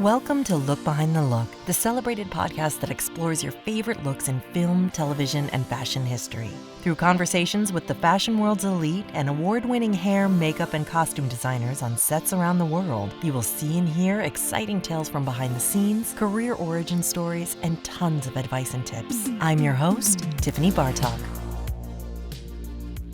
Welcome to Look Behind the Look, the celebrated podcast that explores your favorite looks in film, television, and fashion history. Through conversations with the fashion world's elite and award-winning hair, makeup, and costume designers on sets around the world, you will see and hear exciting tales from behind the scenes, career origin stories, and tons of advice and tips. I'm your host, Tiffany Bartok.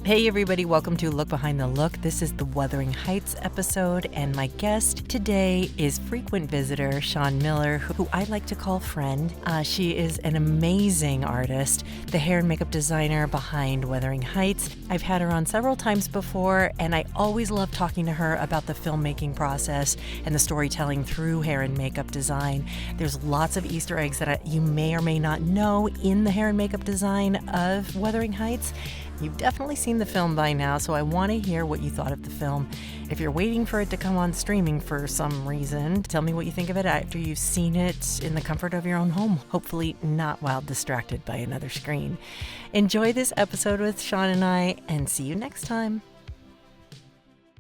Hey everybody, welcome to Look Behind the Look. This is the Wuthering Heights episode, and my guest today is frequent visitor Siân Miller, who I like to call friend. She is an amazing artist, the hair and makeup designer behind Wuthering Heights. I've had her on several times before, and I always love talking to her about the filmmaking process and the storytelling through hair and makeup design. There's lots of Easter eggs that you may or may not know in the hair and makeup design of Wuthering Heights. You've definitely seen the film by now, so I want to hear what you thought of the film. If you're waiting for it to come on streaming for some reason, tell me what you think of it after you've seen it in the comfort of your own home, hopefully not while distracted by another screen. Enjoy this episode with Sian and I, and see you next time.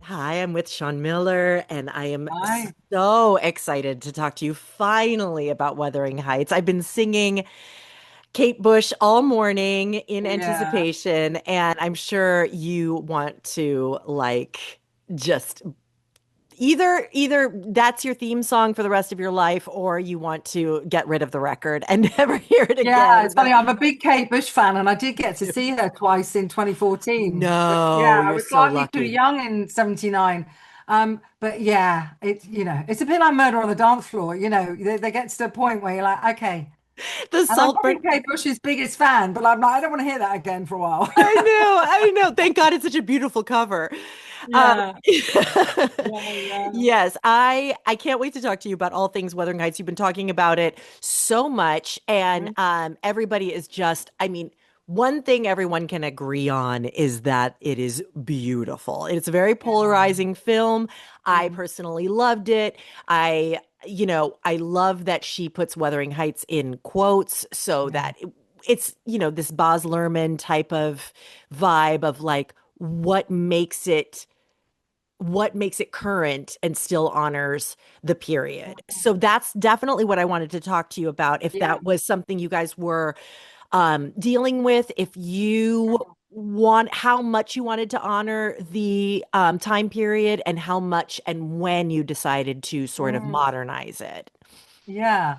Hi, I'm with Siân Miller, and I am so excited to talk to you finally about Wuthering Heights. I've been singing Kate Bush all morning in anticipation, and I'm sure you want to just either that's your theme song for the rest of your life, or you want to get rid of the record and never hear it again. Yeah, it's funny. I'm a big Kate Bush fan, and I did get to see her twice in 2014. No, I you're was so slightly lucky. too young in 79. But yeah, it's a bit like Murder on the Dance Floor. They get to the point where you're like, okay. The And I'm Saltburn. probably Kate Bush's biggest fan, but I'm like, I don't want to hear that again for a while. I know. Thank God it's such a beautiful cover. Yeah. Yeah. Yes, I can't wait to talk to you about all things Wuthering Heights. You've been talking about it so much, and everybody is just, one thing everyone can agree on is that it is beautiful. It's a very polarizing film. I personally loved it. I love that she puts Wuthering Heights in quotes so that it's, this Baz Luhrmann type of vibe of like what makes it current and still honors the period. So that's definitely what I wanted to talk to you about. If that was something you guys were dealing with, if you how much you wanted to honor the time period, and how much and when you decided to sort of modernize it. Yeah.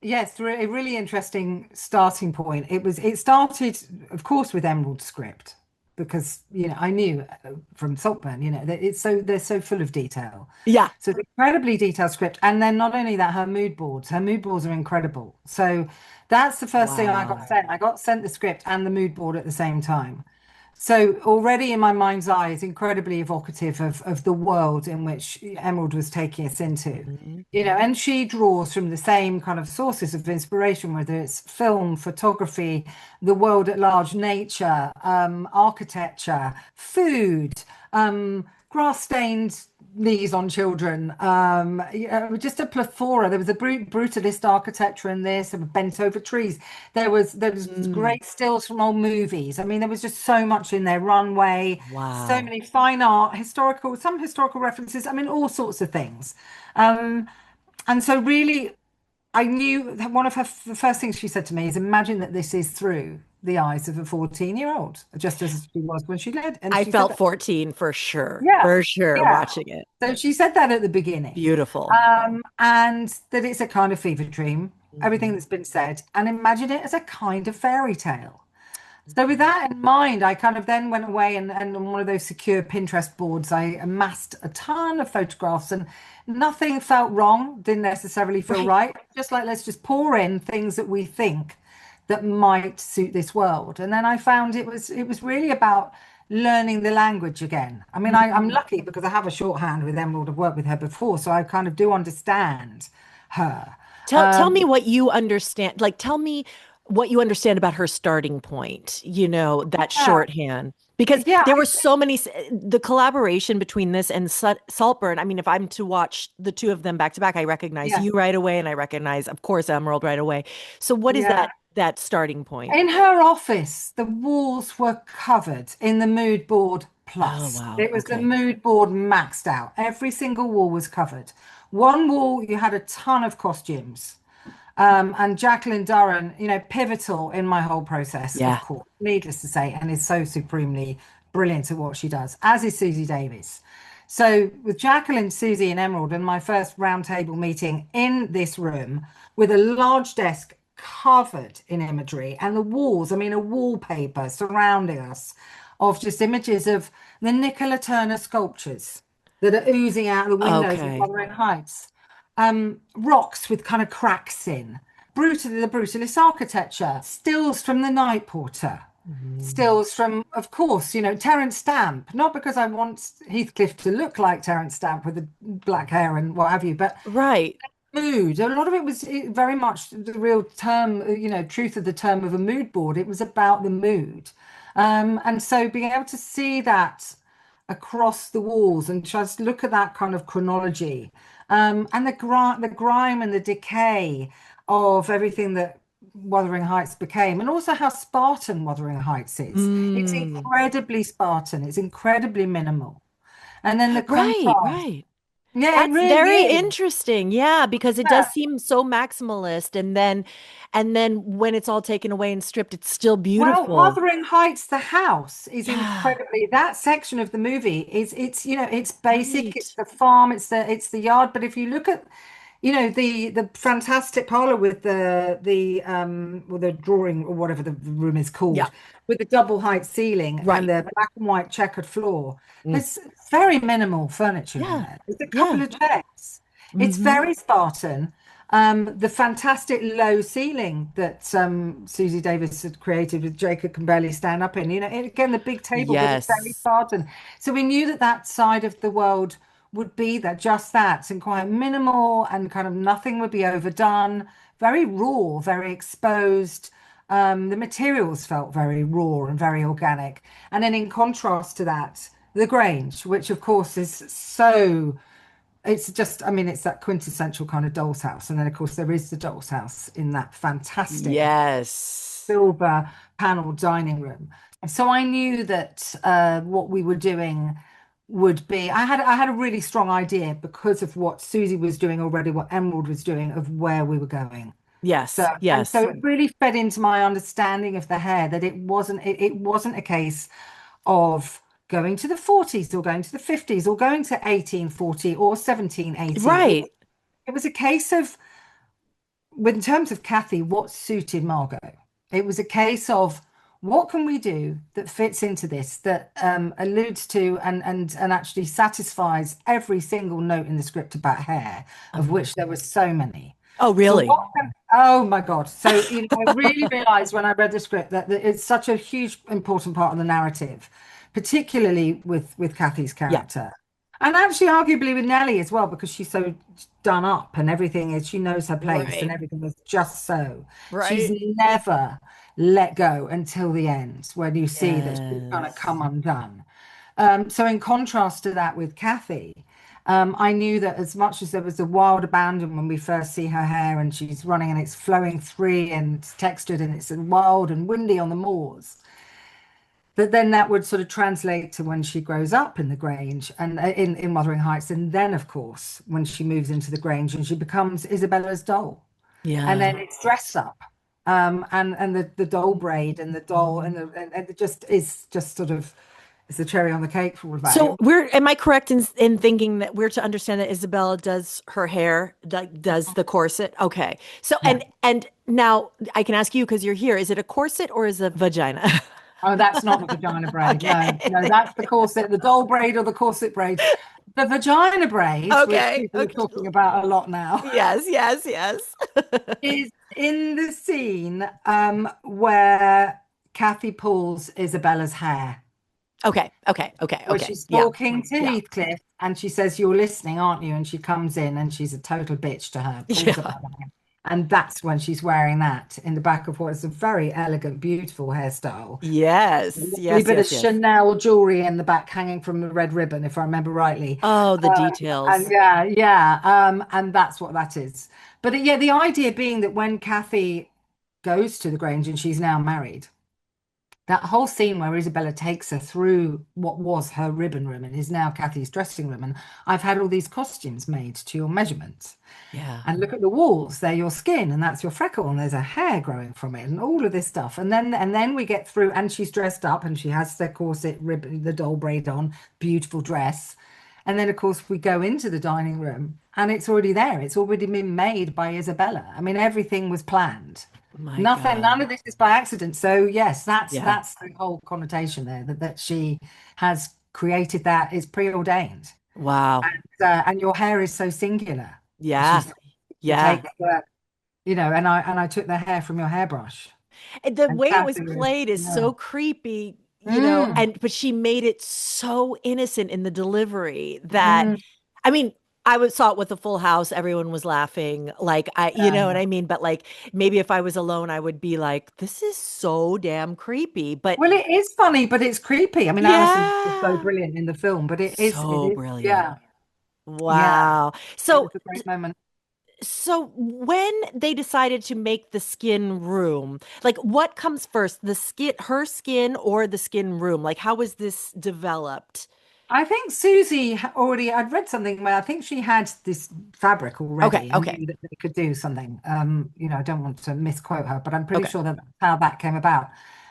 Yes, a really interesting starting point. It started, of course, with Emerald script because, I knew from Saltburn, that they're so full of detail. Yeah. So it's incredibly detailed script. And then not only that, her mood boards are incredible. So that's the first thing I got sent. I got sent the script and the mood board at the same time. So already in my mind's eye, it's incredibly evocative of the world in which Emerald was taking us into. And she draws from the same kind of sources of inspiration, whether it's film, photography, the world at large, nature, architecture, food, grass-stained knees on children, just a plethora. There was a brutalist architecture in this, bent over trees. There was great stills from old movies. There was just so much in there. Runway, so many fine art, some historical references. All sorts of things. And so really, I knew that the first things she said to me is, imagine that this is through the eyes of a 14-year-old, just as she was when she led. And I she felt 14 for sure. Yeah, For sure, yeah. watching it. So she said that at the beginning. Beautiful. And that it's a kind of fever dream, everything that's been said, and imagine it as a kind of fairy tale. So with that in mind, I kind of then went away and on one of those secure Pinterest boards, I amassed a ton of photographs, and nothing felt wrong, didn't necessarily feel right. Just like, let's just pour in things that we think that might suit this world. And then I found it was really about learning the language again. I'm lucky because I have a shorthand with Emerald. I've worked with her before, so I kind of do understand her. Tell me what you understand. Tell me what you understand about her starting point, that shorthand. Because there were so many, the collaboration between this and Saltburn. If I'm to watch the two of them back to back, I recognize you right away, and I recognize, of course, Emerald right away. So what is that starting point? In her office, the walls were covered in the mood board plus. Oh, wow. It was the mood board maxed out. Every single wall was covered One wall, you had a ton of costumes. And Jacqueline Durran, pivotal in my whole process, of Yeah. course, needless to say, and is so supremely brilliant at what she does, as is Susie Davis. So with Jacqueline, Susie, and Emerald, and my first roundtable meeting in this room with a large desk covered in imagery and the walls, I mean, a wallpaper surrounding us of just images of the Nicola Turner sculptures that are oozing out the windows of Okay. Wuthering Heights, rocks with kind of cracks in, the brutalist architecture, stills from the Night Porter, Mm. stills from, of course, Terence Stamp, not because I want Heathcliff to look like Terence Stamp with the black hair and what have you, but Right. mood. A lot of it was very much the real term, truth of the term of a mood board. It was about the mood. And so being able to see that across the walls and just look at that kind of chronology, and the grime and the decay of everything that Wuthering Heights became, and also how Spartan Wuthering Heights is. It's Mm. incredibly Spartan, it's incredibly minimal. And then the Right, contrast. right. Yeah, it That's really very is. interesting. Yeah, because it does Yeah. seem so maximalist and then when it's all taken away and stripped, it's still Well, beautiful. Wuthering Heights, the house is Yeah. incredibly, that section of the movie is it's basic, it's Right. the farm, it's the yard. But if you look at, the fantastic parlor with the drawing or whatever the room is Yeah. called, with the double height ceiling and Right. the black and white checkered floor, Mm. there's very minimal furniture in Yeah. there. There's a couple Yeah. of chairs. It's Hmm. very Spartan. The fantastic low ceiling that Susie Davis had created with Jacob can barely stand up in, and again, the big table, but it's very Yes. Spartan. So we knew that that side of the world would be that, just that, and quite minimal, and kind of nothing would be overdone, very raw, very exposed. The materials felt very raw and very organic. And then in contrast to that, the Grange, which of course is so, it's just, I mean, it's that quintessential kind of doll's house. And then, of course, there is the doll's house in that fantastic Yes. silver panel dining room. So I knew that what we were doing would be, I had a really strong idea because of what Susie was doing already, what Emerald was doing, of where we were going. So, Yes. and so Yes. it really fed into my understanding of the hair, that it wasn't a case of going to the 40s or going to the 50s or going to 1840 or 1780. It Right. it was a case of, in terms of Cathy, what suited Margot. It was a case of, what can we do that fits into this, that alludes to and actually satisfies every single note in the script about hair, of which there were so many. Oh, So really? oh my God. So, I really realized when I read the script that it's such a huge, important part of the narrative, particularly with Cathy's Yeah. character. And actually, arguably with Nellie as well, because she's so done up and everything is, she knows her place and Right. everything is just so. She's Right. never let go until the end, when you see that she's gonna Yes. come undone. So in contrast to that with Cathy, I knew that as much as there was a wild abandon when we first see her hair and she's running and it's flowing free and it's textured and it's wild and windy on the moors, that then that would sort of translate to when she grows up in the Grange and in Wuthering Heights. And then, of course, when she moves into the Grange and she becomes Isabella's doll. And Yeah. then it's dress up. And the doll braid and the doll and it just is just sort of, it's the cherry on the cake for all of that. So am I correct in thinking that we're to understand that Isabella does her hair, does the corset? Okay. So, Yeah. and now I can ask you because you're here. Is it a corset or is it a vagina? Oh, that's not the vagina braid. No, no, Okay. that's the corset, the doll braid or the corset braid. The vagina braid, which Okay. people are Okay. talking about a lot now, Yes, yes, yes. is in the scene where Cathy pulls Isabella's hair, Okay. Okay. Okay. where Okay. she's Yeah. talking to Yeah. Heathcliff and she says, "You're listening, aren't you?" And she comes in and she's a total bitch to her, pulls her by Yeah. the hair. And that's when she's wearing that in the back of what is a very elegant, beautiful hairstyle. Yes. A Yes, bit of yes, yes. Chanel jewelry in the back hanging from a red ribbon, if I remember rightly. Oh, the And details. yeah, yeah, and that's what that is. But yeah, the idea being that when Cathy goes to the Grange and she's now married, that whole scene where Isabella takes her through what was her ribbon room and is now Cathy's dressing room. And I've had all these costumes made to your measurements. Yeah. And look at the walls, they're your skin, and that's your freckle, and there's a hair growing from it, and all of this stuff. And then we get through, and she's dressed up and she has the corset ribbon, the doll braid on, beautiful dress. And then of course we go into the dining room and it's already there. It's already been made by Isabella. I mean, everything was planned. My Nothing, none God. of this is by accident. So yes, that's Yeah. that's the whole connotation there that she has created that is preordained. Wow. And your hair is so singular. She Yeah. said, you Yeah. take and I took the hair from your hairbrush. And the And way it was Cathy was, played is yeah. so creepy, Mm, and but she made it so innocent in the delivery that, mm, I mean, saw it with a full house, everyone was laughing. Like you know what yeah. I mean? But like maybe if I was alone, I would be like, this is so damn creepy. But Well, it is funny, but it's creepy. I mean, Alison is so yeah, brilliant in the film, but it so is, brilliant. yeah, yeah. Wow. It So was a great moment. So when they decided to make the skin room, like what comes first, the skin, her skin or the skin room? Like how was this developed? I think Susie already, I'd read something where I think she had this fabric Okay, already and okay, knew that they could do something. I don't want to misquote her, but I'm pretty okay. sure that's how that came about.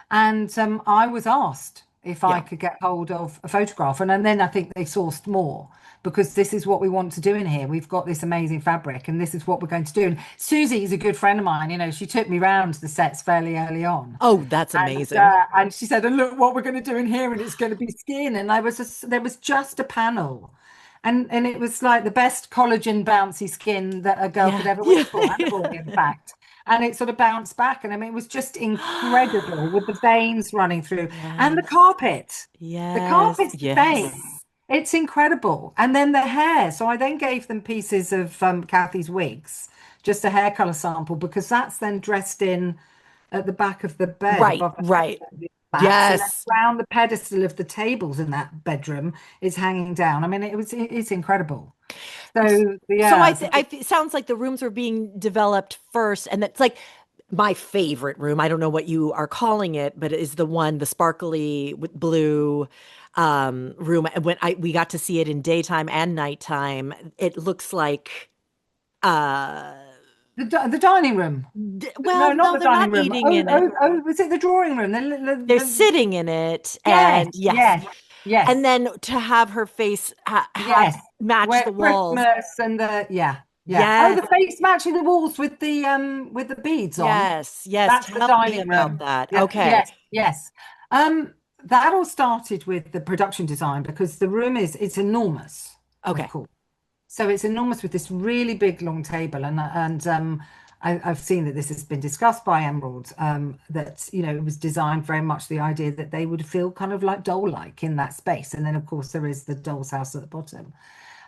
And I was asked if I Yeah. could get hold of a photograph. And then I think they sourced more because this is what we want to do in here. We've got this amazing fabric and this is what we're going to do. And Susie is a good friend of mine. She took me round the sets fairly early on. Oh, that's amazing. And she said, "And look what we're going to do in here, and it's going to be skin." And there was just a panel, and it was like the best collagen bouncy skin that a girl could Yeah. ever Yeah. wish for, and a boy, in fact. And it sort of bounced back, and I mean, it was just incredible with the veins running through, and the Yes. carpet. The Yes. carpet's the Yes. same. It's incredible. And then the hair. So I then gave them pieces of Cathy's wigs, just a hair color sample, because that's then dressed in at the back of the bed Right, above right. the backs, and then Yes. around the pedestal of the tables in that bedroom is hanging down. I mean, it's incredible. So So yeah, it sounds like the rooms were being developed first, and that's like my favorite room. I don't know what you are calling it, but it is the one, the sparkly with blue room. And when I we got to see it in daytime and nighttime, it looks like uh the dining room. No, well, not no, the they're dining not room. eating Oh, in it. oh, oh, was it the drawing room? They're sitting in it, Yes, and yes, yes, and yes, then to have her face have yes. match Where the walls. Christmas and the yeah, yeah. Oh, Yes, the face matching the walls with the beads on. yes, yes. That's the Tell me dining about room. that. Yeah, Okay. yes, yes. That all started with the production design because the room it's enormous, of Okay. course. So it's enormous with this really big long table, I've seen that this has been discussed by Emerald. That it was designed very much the idea that they would feel kind of like doll-like in that space, and then of course there is the doll's house at the bottom.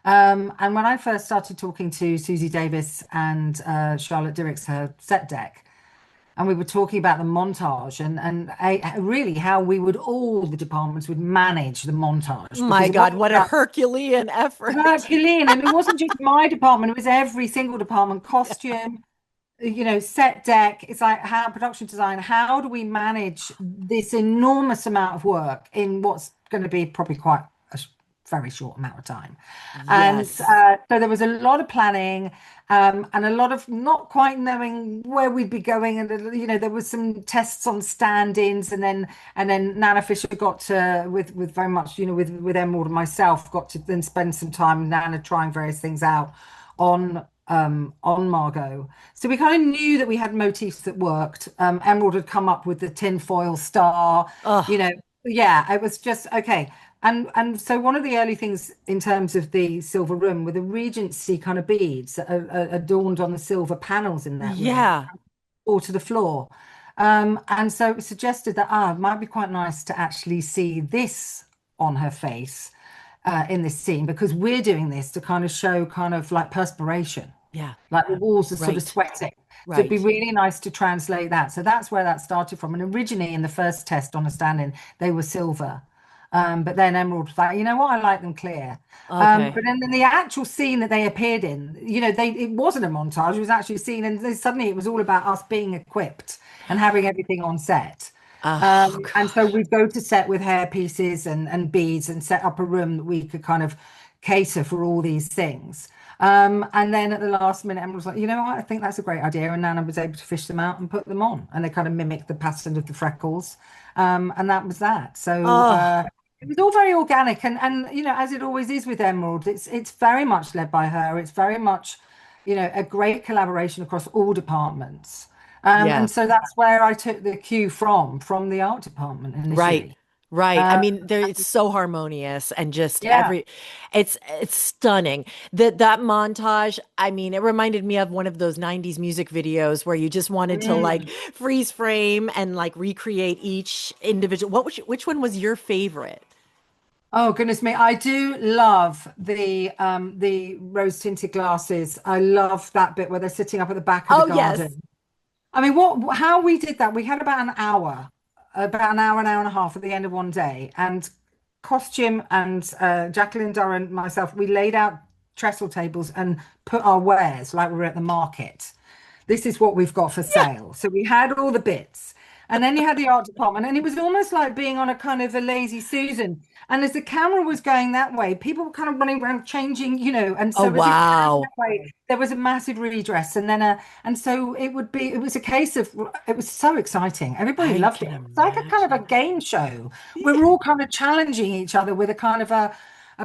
And when I first started talking to Susie Davis and Charlotte Dirks, her set deck, and we were talking about the montage and really how we would all the departments would manage the montage My because it God, wasn't what a just Herculean effort. Herculean, and it wasn't just my department; it was every single department, costume, set deck. It's like how production design. How do we manage this enormous amount of work in what's going to be probably quite a very short amount of time? And Yes. so there was a lot of planning and a lot of not quite knowing where we'd be going. And there was some tests on stand-ins, and then Nana Fisher got to with very much with Emerald and myself got to then spend some time with Nana trying various things out on Margot. So we kind of knew that we had motifs that worked. Emerald had come up with the tinfoil star, you Oh, know. Yeah, it was just okay. And so one of the early things in terms of the silver room were the Regency kind of beads that are adorned on the silver panels in that room yeah. or to the floor. And so it suggested that it might be quite nice to actually see this on her face in this scene because we're doing this to kind of show kind of like perspiration, Yeah. like the walls are sort of Right. sweating. So it'd be Right. really nice to translate that. So that's where that started from. And originally in the first test on a stand-in, they were silver. But then Emerald was like, you know what, I like them clear. Okay. But then in the actual scene that they appeared in, it wasn't a montage, it was actually a scene, and then suddenly it was all about us being equipped and having everything on set. Oh And so God. we'd go to set with hair pieces and beads and set up a room that we could kind of cater for all these things. And then at the last minute, Emma was like, you know what, I think that's a great idea. And Nana was able to fish them out and put them on. And they kind of mimicked the pattern of the freckles. And that was that. So Oh, it was all very organic. And as it always is with Emerald, it's very much led by her. It's very much, a great collaboration across all departments. yeah. And so that's where I took the cue from the art department Right. initially. Right. I Uh, mean, there it's so harmonious and just yeah. it's stunning. That montage, I mean, it reminded me of one of those 90s music videos where you just wanted to like Mm. freeze frame and like recreate each individual. Which one was your favorite? Oh goodness me, I do love the rose tinted glasses. I love that bit where they're sitting up at the back of the Oh, yes. garden. I mean, how we did that, we had about an hour and a half at the end of one day, and Costume and Jacqueline Durran and myself, we laid out trestle tables and put our wares like we were at the market. This is what we've got for Yeah. sale. So we had all the bits. And then you had the art department, and it was almost like being on a kind of a lazy Susan. And as the camera was going that way, people were kind of running around changing, and Oh, so as it panned wow. that way, there was a massive redress, and then and so it was a case of, it was so exciting. Everybody I loved it. can It's like a kind of a imagine. game show. We were all kind of challenging each other with a kind of a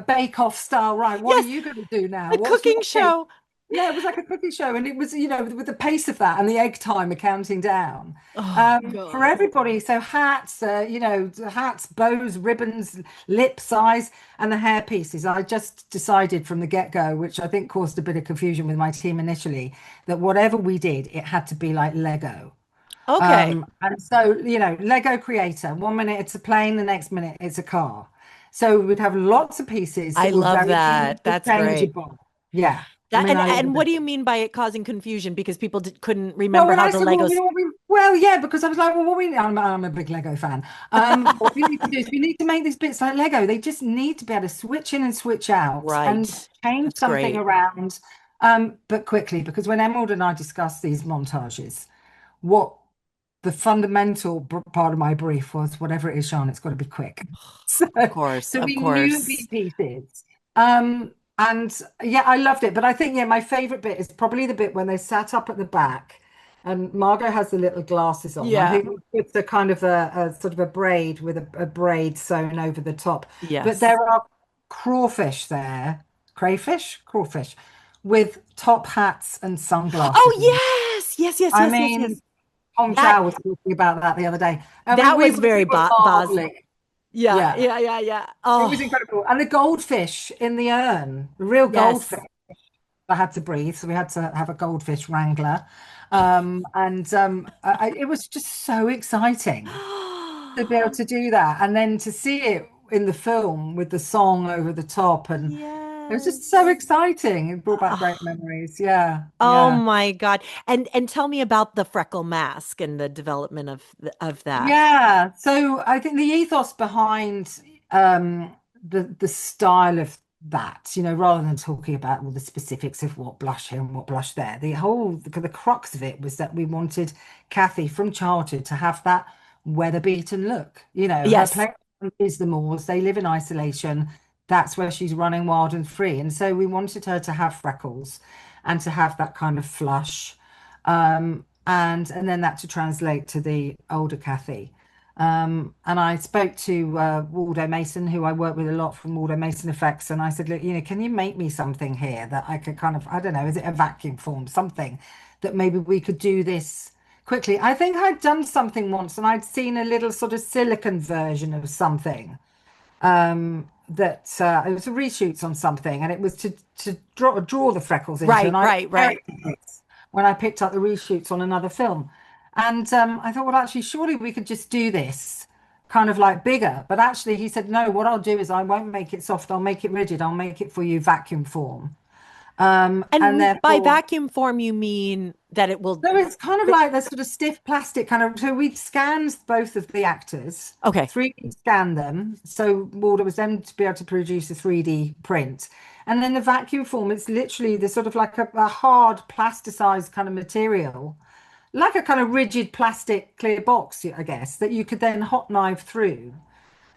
bake-off style. Right, what are Yes, you going to do now? a What's your cooking take? show. Yeah, it was like a cookie show, and it was, with the pace of that and the egg timer counting down Oh for God. everybody. So hats, hats, bows, ribbons, lip size, and the hair pieces. I just decided from the get-go, which I think caused a bit of confusion with my team initially, that whatever we did, it had to be like Lego. Okay. And so, Lego creator, 1 minute it's a plane, the next minute it's a car. So we'd have lots of pieces I that were love very that. That's great. interchangeable. Yeah. I That mean, I love and what it. do you mean by it causing confusion? Because people couldn't Well, remember when how I the said, well, Legos. well, yeah, because I was like, well, I'm a big Lego fan. What we need to do is we need to make these bits like Lego. They just need to be able to switch in and switch out and Right. change That's something great. around, but quickly. Because when Emerald and I discussed these montages, what the fundamental part of my brief was, whatever it is, Sean, it's got to be quick. So, Of course. so Of we knew it'd course. be pieces. And yeah, I loved it. But I think, yeah, my favorite bit is probably the bit when they sat up at the back and Margot has the little glasses on. I Yeah. think it's a kind of a sort of a braid with a braid sewn over the top. But Yes. there are crawfish there, crawfish, with top hats and sunglasses on. Oh yes. Yes, yes, I yes, yes, mean, yes. Hong That Chow was talking about that the other day. I mean, that we was we very were Baz. marveling. Yeah, Yeah, yeah, yeah, yeah. it was Oh, incredible. And the goldfish in the urn, the real goldfish. yes. I had to breathe, so we had to have a goldfish wrangler. And it was just so exciting to be able to do that, and then to see it in the film with the song over the top, and it was just so Yes. exciting. It brought back great Oh, memories. Yeah, oh yeah. my God. And tell me about the freckle mask and the development of that. Yeah, so I think the ethos behind the style of that, rather than talking about all the specifics of what blush here and what blush there, the crux of it was that we wanted Cathy from childhood to have that weather beaten look. Her Yes. playground is the moors, they live in isolation. That's where she's running wild and free. And so we wanted her to have freckles and to have that kind of flush. And then that to translate to the older Cathy. And I spoke to Waldo Mason, who I work with a lot from Waldo Mason Effects, and I said, look, can you make me something here that I could kind of, I don't know, is it a vacuum form, something that maybe we could do this quickly? I think I'd done something once, and I'd seen a little sort of silicon version of something that it was a reshoots on something, and it was to draw the freckles into, Right, and I right, right. inherited this when I picked up the reshoots on another film, and I thought, well, actually, surely we could just do this kind of like bigger. But actually, he said, no. What I'll do is I won't make it soft. I'll make it rigid. I'll make it for you vacuum form, and And by therefore. vacuum form, you mean that it will. So it's kind of like the sort of stiff plastic kind of. So we scanned both of the actors, Okay. 3D scanned them. So Walder was then to be able to produce a 3D print. And then the vacuum form, it's literally the sort of like a hard plasticized kind of material like a kind of rigid plastic clear box, I guess, that you could then hot knife through.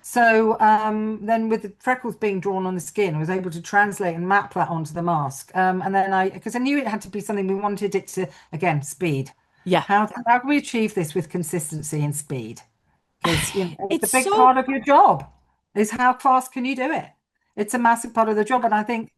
So then with the freckles being drawn on the skin, I was able to translate and map that onto the mask. And then because I knew it had to be something we wanted it to, again, speed. Yeah. How can we achieve this with consistency and speed? Because it's a It's big so part of your job is how fast can you do it? It's a massive part of the job. And I think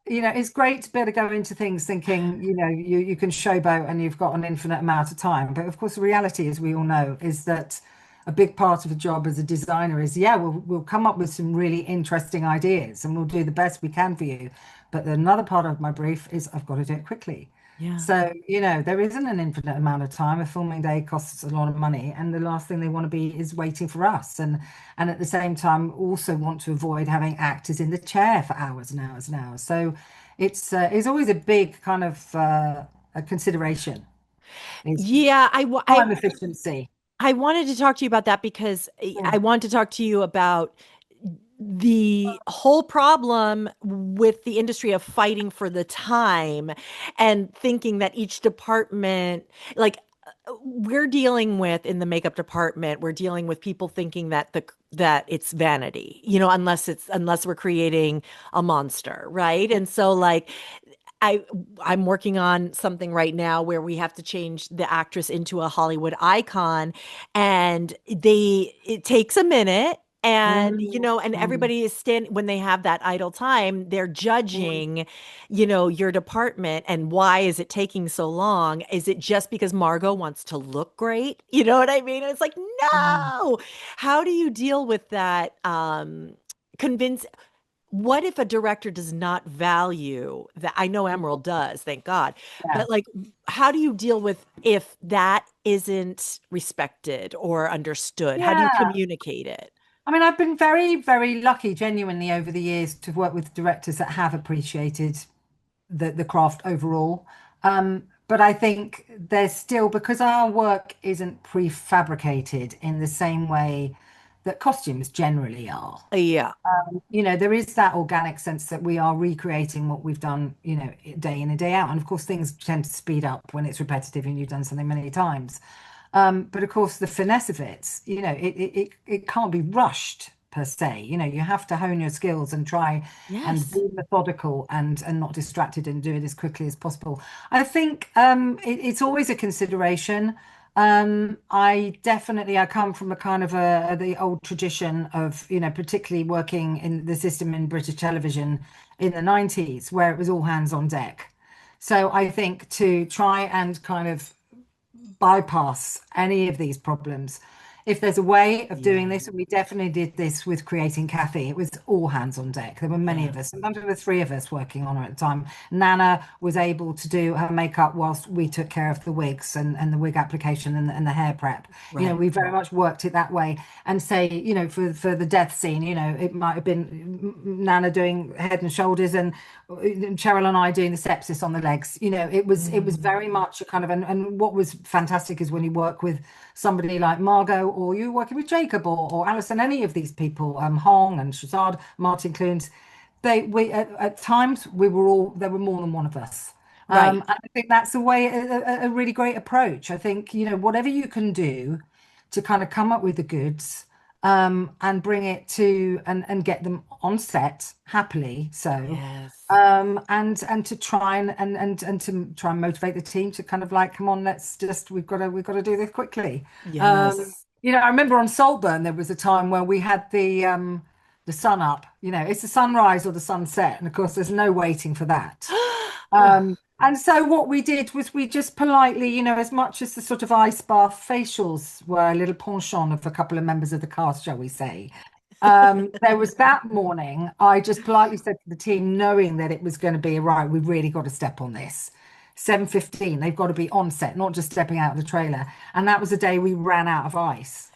it's great to be able to go into things thinking, you can showboat and you've got an infinite amount of time. But of course, the reality, as we all know, is that a big part of the job as a designer is, yeah, we'll come up with some really interesting ideas and we'll do the best we can for you. But another part of my brief is I've got to do it quickly. yeah. So, there isn't an infinite amount of time. A filming day costs a lot of money, and the last thing they want to be is waiting for us. And at the same time, also want to avoid having actors in the chair for hours and hours and hours. So it's always a big kind of a consideration is Yeah, time efficiency. I wanted to talk to you about that because Yeah. I want to talk to you about the whole problem with the industry of fighting for the time and thinking that each department, like we're dealing with in the makeup department, we're dealing with people thinking that it's vanity, unless we're creating a monster, right? And so like I I'm working on something right now where we have to change the actress into a Hollywood icon, and it takes a minute, and Mm, and mm, everybody is stand when they have that idle time, they're mm, judging your department, and why is it taking so long? Is it just because Margot wants to look great? You know what I mean? It's like, mm. no. How do you deal with that? Convince What if a director does not value that? I know Emerald does, thank God. Yeah. But like, how do you deal with if that isn't respected or understood? How do you Yeah. communicate it? I mean, I've been very, very lucky, genuinely, over the years to work with directors that have appreciated the craft overall. But I think there's still, because our work isn't prefabricated in the same way that costumes generally are. Yeah, There is that organic sense that we are recreating what we've done, day in and day out. And of course, things tend to speed up when it's repetitive and you've done something many times. But of course, the finesse of it, it can't be rushed per se. You have to hone your skills and try and yes. be methodical and not distracted and do it as quickly as possible. I think it's always a consideration. I come from a kind of the old tradition of, particularly working in the system in British television in the 90s, where it was all hands on deck. So I think to try and kind of bypass any of these problems. If there's a way of doing Yeah, this, and we definitely did this with creating Cathy, it was all hands on deck. There were many yeah, of us, sometimes there were three of us working on her at the time. Nana was able to do her makeup whilst we took care of the wigs and the wig application and the hair prep. right. We very much worked it that way. And say, for the death scene, it might have been Nana doing head and shoulders and Cheryl and I doing the sepsis on the legs. It was Mm, very much a kind of and what was fantastic is when you work with somebody like Margot or you working with Jacob or Alison, any of these people, Hong and Shazad, Martin Clunes, we at times we were all there were more than one of us. right. And I think that's a really great approach. I think, whatever you can do to kind of come up with the goods and bring it to and get them on set happily. So, Yes. and to try and to try and motivate the team to kind of like, come on, we've got to do this quickly. Yes. I remember on Saltburn there was a time where we had the sun up. It's the sunrise or the sunset, and of course there's no waiting for that. And so what we did was we just politely, as much as the sort of ice bath facials were a little penchant of a couple of members of the cast, shall we say, there was that morning, I just politely said to the team, knowing that it was going to be right, we've really got to step on this. 7:15, they've got to be on set, not just stepping out of the trailer. And that was the day we ran out of ice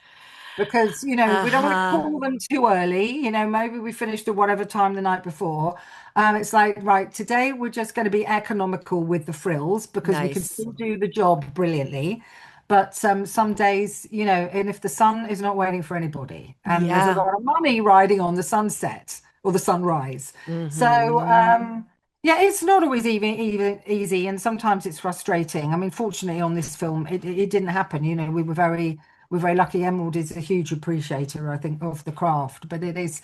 because we don't want to Uh-huh. call them too early. Maybe we finished at whatever time the night before. It's like, right, today we're just going to be economical with the frills because we can Nice. still do the job brilliantly. But some days, and if the sun is not waiting for anybody, and there's a Yeah. lot of money riding on the sunset or the sunrise. So, Hmm. Yeah, it's not always even easy, and sometimes it's frustrating. I mean, fortunately, on this film, it didn't happen. You know, we're very lucky. Emerald is a huge appreciator, I think, of the craft. But it is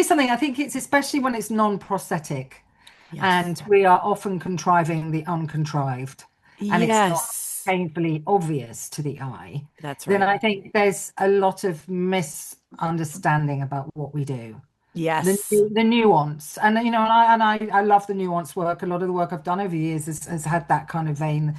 something. I think it's especially when it's non-prosthetic, Yes. and we are often contriving the uncontrived, and it's not Yes. painfully obvious to the eye. That's Then right. I think there's a lot of misunderstanding about what we do, Yes. the nuance. And you know, and I love the nuance work. A lot of the work I've done over years has had that kind of vein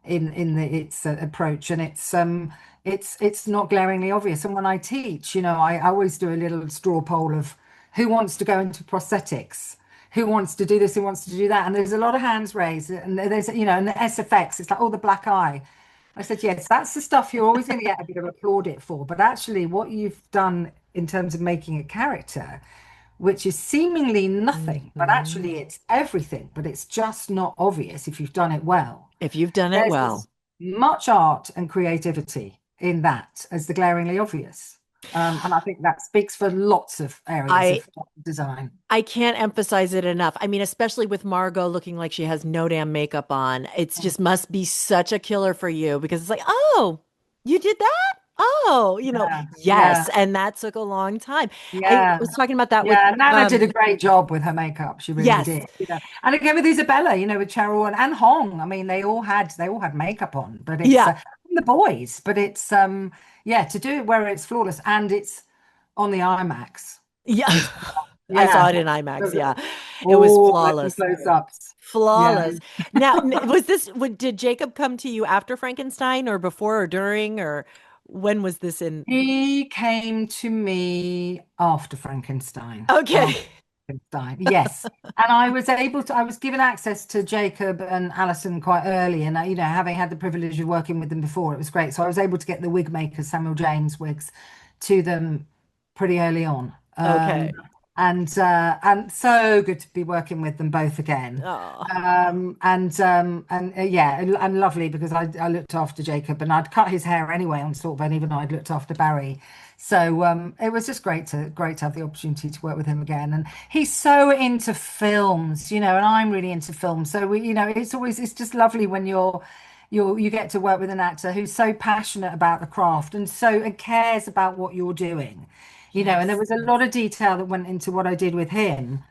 in its approach, and it's not glaringly obvious. And when I teach, you know, I always do a little straw poll of who wants to go into prosthetics, who wants to do this, who wants to do that, and there's a lot of hands raised, and there's, you know, and the SFX, it's like, oh, the black eye. I said, yes, that's the stuff you're always going to get a bit of applaudit for. But actually, what you've done in terms of making a character, which is seemingly nothing, but Mhm. actually it's everything, but it's just not obvious if you've done it well. If you've done it There's well. as much art and creativity in that as the glaringly obvious. And I think that speaks for lots of areas I of design. I can't emphasize it enough. I mean, especially with Margot looking like she has no damn makeup on. It's just must be such a killer for you because it's like, oh, you did that? Oh, Yeah, yes. yeah, And that took a long time. I yeah. was talking about that with Yeah, Nana did a great job with her makeup. She really yes. did. You know, and again with Isabella, you know, with Cheryl and Hong. I mean, they all had makeup on, but it's Yeah. the boys. But it's yeah, to do it where it's flawless and it's on the IMAX Yeah. is I saw yeah. it in IMAX. Yeah. It was Oh, there's some flawless. close-ups. Yeah. Flawless. Now, did Jacob come to you after Frankenstein or before or during or when was this in? He came to me after Frankenstein. Okay. Frankenstein, yes. And I was given access to Jacob and Alison quite early. And, you know, having had the privilege of working with them before, it was great. So I was able to get the wig makers, Samuel James wigs, to them pretty early on. Okay. And so good to be working with them both again. Oh. Yeah, and lovely because I looked after Jacob and I'd cut his hair anyway on Saltburn, even though I'd looked after Barry. So it was just great to have the opportunity to work with him again. And he's so into films, you know, and I'm really into films. So you know, it's just lovely when you get to work with an actor who's so passionate about the craft and cares about what you're doing, you know. And there Yes. was a lot of detail that went into what I did with him,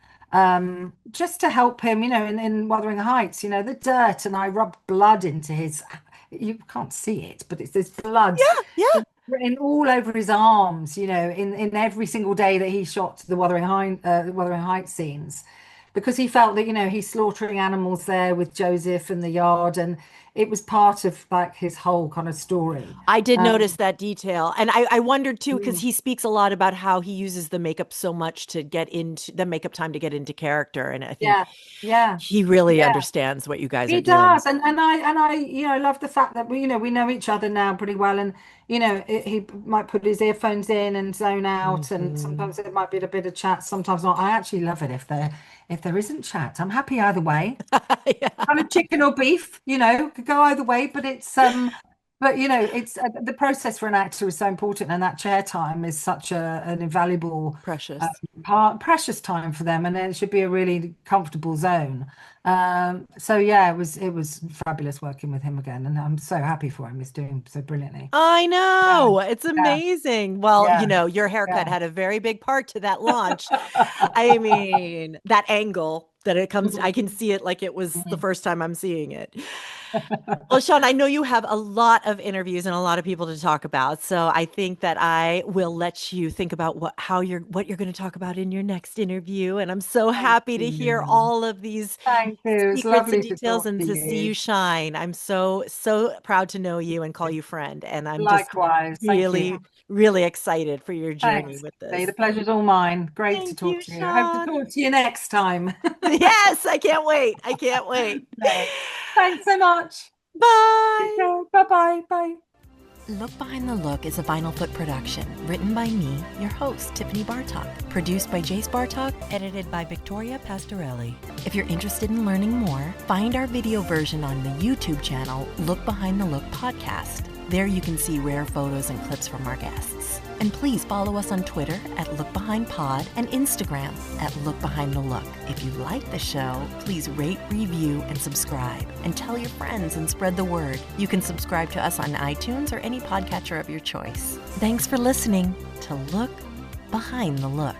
just to help him, you know, in Wuthering Heights, you know, the dirt, and I rubbed blood into his. You can't see it, but there's blood Yeah, yeah. in all over his arms, you know, in every single day that he shot the Wuthering Heights scenes, because he felt that, you know, he's slaughtering animals there with Joseph and the yard, and it was part of like his whole kind of story. I did Um, notice that detail. And I wondered too, because mm, he speaks a lot about how he uses the makeup so much to get into the makeup time to get into character. And I think yeah, yeah, he really yeah. understands what you guys are He doing. does, and I, you know, love the fact that we know each other now pretty well, and you know, he might put his earphones in and zone out, and Mhm. sometimes it might be a bit of chat, sometimes not. I actually love it if there isn't chat. I'm happy either way. Yeah. Kind of chicken or beef, you know, could go either way, but you know, it's the process for an actor is so important, and that chair time is such an invaluable uh, Precious. precious time for them, and it should be a really comfortable zone. So yeah, it was fabulous working with him again, and I'm so happy for him. He's doing so brilliantly. I Yeah, know. It's yeah, amazing. Well, yeah, your haircut yeah. had a very big part to that launch. I mean, that angle that it comes, I can see it like it was the Mhm. first time I'm seeing it. Well, Sean, I know you have a lot of interviews and a lot of people to talk about, so I think that I will let you think about what you're going to talk about in your next interview. And I'm so Thank happy to hear you. all of these Thank you. It's secrets and lovely to details talk and to to see you you. shine. I'm so proud to know you and call you friend, and I'm just Likewise. Thank you. really, really excited for your journey Thanks, with Cathy. this. The pleasure's all mine. Great to Thank talk you, to you. I hope to Sean. talk to you next time. Yes, I can't wait. I can't wait. No. Thanks so much. Bye. Bye-bye. Bye. Look Behind the Look is a Vinyl Foot production, written by me, your host, Tiffany Bartok, produced by Jace Bartok, edited by Victoria Pastorelli. If you're interested in learning more, find our video version on the YouTube channel Look Behind the Look podcast. There you can see rare photos and clips from our guests. And please follow us on Twitter at LookBehindPod and Instagram at LookBehindTheLook. If you like the show, please rate, review, and subscribe. And tell your friends and spread the word. You can subscribe to us on iTunes or any podcatcher of your choice. Thanks for listening to Look Behind the Look.